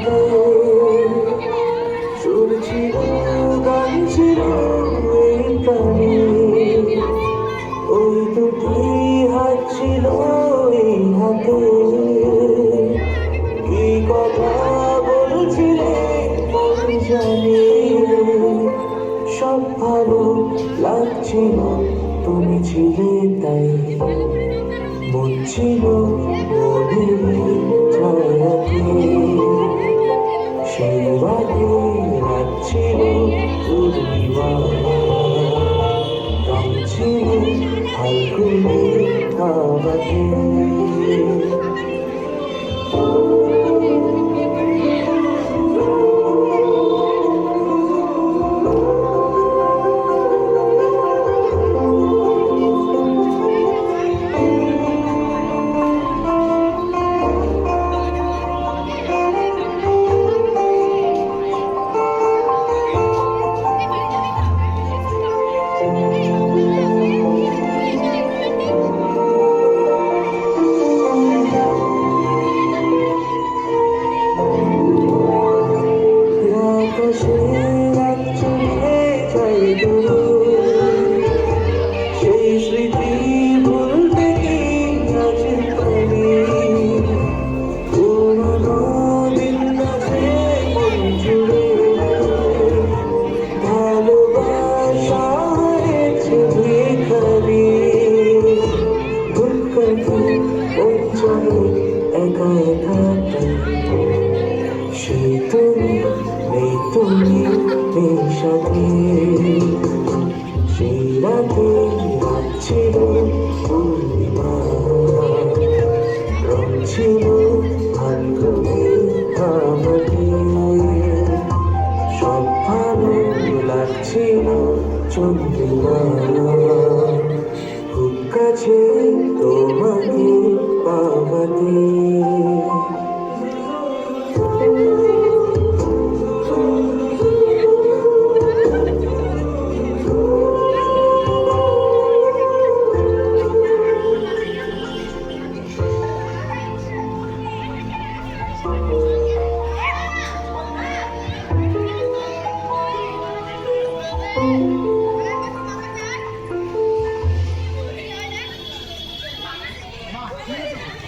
হাতে সুর ছিল, গান ছিল এই প্রাণে, ওই দুটি হাত ছিল এই হাতে। কি কথা বলছিলে মন জানে, সব ভালো লাগছিল তুমি ছিলে তাই। মন ছিল মনের ছায়াতে, সেই রাতে রাত ছিল পূর্ণিমা, রং ছিল ফাল্গুনে আমাকে। সেই স্মৃতি ভুলতে কি আজ পারি, পুরনো দিন আছে মন জুড়ে, ভালোবাসা হয়েছে ভিখারি, দুঃখকে অঞ্চলে একা একা সেই তুমি নেই, তুমি এই সাথে। সেই রাতে রাত ছিল পূর্ণিমা, রং ছিল ফাল্গুনে আমাকে। সব ভালো লাগছিল চন্দ্রিমা, খুব কাছে তোমাকে পাওয়াতে।